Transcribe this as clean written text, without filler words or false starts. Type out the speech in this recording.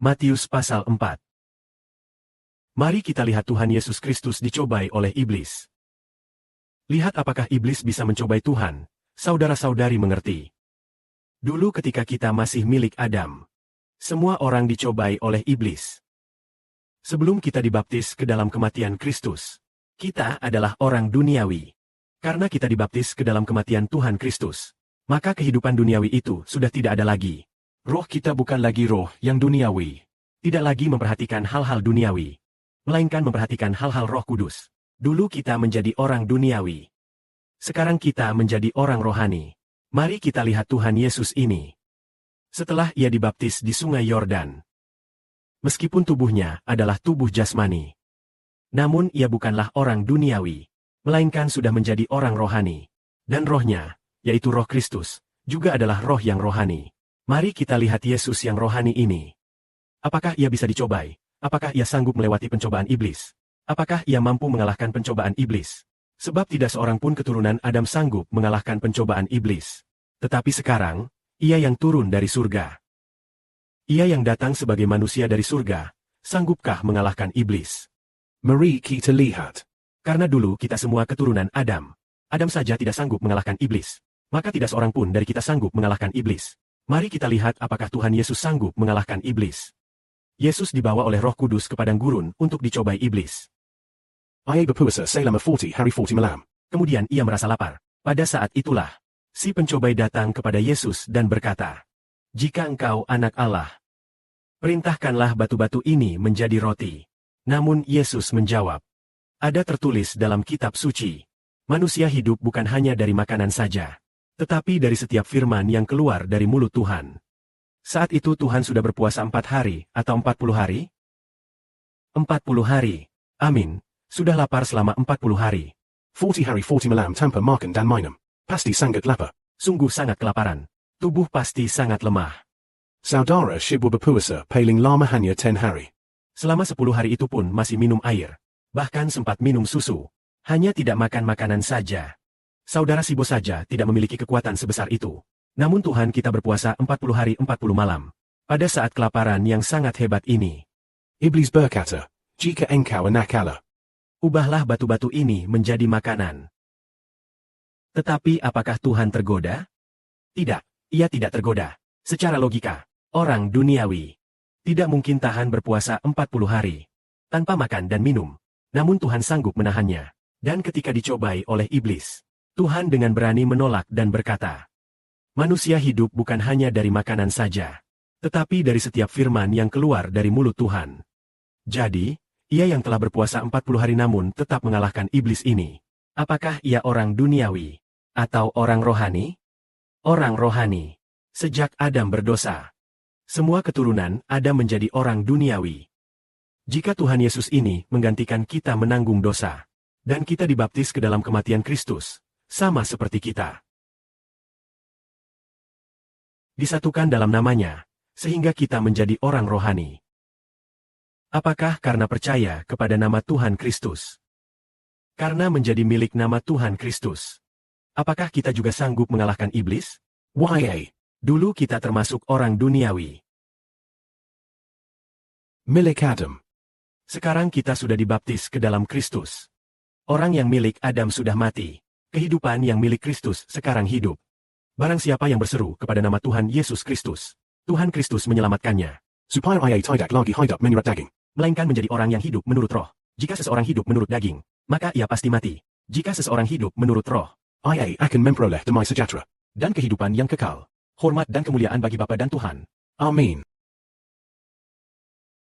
Matius pasal 4. Mari kita lihat Tuhan Yesus Kristus dicobai oleh iblis. Lihat apakah iblis bisa mencobai Tuhan, saudara-saudari mengerti. Dulu ketika kita masih milik Adam, semua orang dicobai oleh iblis. Sebelum kita dibaptis ke dalam kematian Kristus, kita adalah orang duniawi. Karena kita dibaptis ke dalam kematian Tuhan Kristus, maka kehidupan duniawi itu sudah tidak ada lagi. Roh kita bukan lagi roh yang duniawi. Tidak lagi memperhatikan hal-hal duniawi, melainkan memperhatikan hal-hal Roh Kudus. Dulu kita menjadi orang duniawi. Sekarang kita menjadi orang rohani. Mari kita lihat Tuhan Yesus ini. Setelah ia dibaptis di sungai Yordan, meskipun tubuhnya adalah tubuh jasmani, namun ia bukanlah orang duniawi, melainkan sudah menjadi orang rohani. Dan rohnya, yaitu Roh Kristus, juga adalah roh yang rohani. Mari kita lihat Yesus yang rohani ini. Apakah ia bisa dicobai? Apakah ia sanggup melewati pencobaan iblis? Apakah ia mampu mengalahkan pencobaan iblis? Sebab tidak seorang pun keturunan Adam sanggup mengalahkan pencobaan iblis. Tetapi sekarang, ia yang turun dari surga. Ia yang datang sebagai manusia dari surga, sanggupkah mengalahkan iblis? Mari kita lihat. Karena dulu kita semua keturunan Adam. Adam saja tidak sanggup mengalahkan iblis. Maka tidak seorang pun dari kita sanggup mengalahkan iblis. Mari kita lihat apakah Tuhan Yesus sanggup mengalahkan iblis. Yesus dibawa oleh Roh Kudus ke padang gurun untuk dicobai iblis. Ia berpuasa selama 40 hari 40 malam. Kemudian ia merasa lapar. Pada saat itulah, si pencobai datang kepada Yesus dan berkata, "Jika engkau anak Allah, perintahkanlah batu-batu ini menjadi roti." Namun Yesus menjawab, "Ada tertulis dalam kitab suci, manusia hidup bukan hanya dari makanan saja, tetapi dari setiap firman yang keluar dari mulut Tuhan." Saat itu Tuhan sudah berpuasa 4 hari atau 40 hari? 40 hari. Amin. Sudah lapar selama 40 hari. 40 hari 40 malam tanpa makan dan minum. Pasti sangat lapar. Sungguh sangat kelaparan. Tubuh pasti sangat lemah. Saudara syibbu berpuasa paling lama hanya 10 hari. Selama 10 hari itu pun masih minum air. Bahkan sempat minum susu. Hanya tidak makan makanan saja. Saudara Sibo saja tidak memiliki kekuatan sebesar itu. Namun Tuhan kita berpuasa 40 hari 40 malam. Pada saat kelaparan yang sangat hebat ini, Iblis berkata, "Jika engkau anak Allah, ubahlah batu-batu ini menjadi makanan." Tetapi apakah Tuhan tergoda? Tidak, ia tidak tergoda. Secara logika, orang duniawi tidak mungkin tahan berpuasa 40 hari tanpa makan dan minum. Namun Tuhan sanggup menahannya. Dan ketika dicobai oleh iblis, Tuhan dengan berani menolak dan berkata, "Manusia hidup bukan hanya dari makanan saja, tetapi dari setiap firman yang keluar dari mulut Tuhan." Jadi, ia yang telah berpuasa 40 hari namun tetap mengalahkan iblis ini. Apakah ia orang duniawi atau orang rohani? Orang rohani. Sejak Adam berdosa, semua keturunan Adam menjadi orang duniawi. Jika Tuhan Yesus ini menggantikan kita menanggung dosa, dan kita dibaptis ke dalam kematian Kristus, sama seperti kita disatukan dalam namanya, sehingga kita menjadi orang rohani. Apakah karena percaya kepada nama Tuhan Kristus? Karena menjadi milik nama Tuhan Kristus. Apakah kita juga sanggup mengalahkan iblis? Why? Dulu kita termasuk orang duniawi. Milik Adam. Sekarang kita sudah dibaptis ke dalam Kristus. Orang yang milik Adam sudah mati. Kehidupan yang milik Kristus sekarang hidup. Barang siapa yang berseru kepada nama Tuhan Yesus Kristus, Tuhan Kristus menyelamatkannya. Supaya ia tidak lagi hidup menurut daging, melainkan menjadi orang yang hidup menurut roh. Jika seseorang hidup menurut daging, maka ia pasti mati. Jika seseorang hidup menurut roh, ia akan memperoleh damai sejahtera dan kehidupan yang kekal. Hormat dan kemuliaan bagi Bapa dan Tuhan. Amin.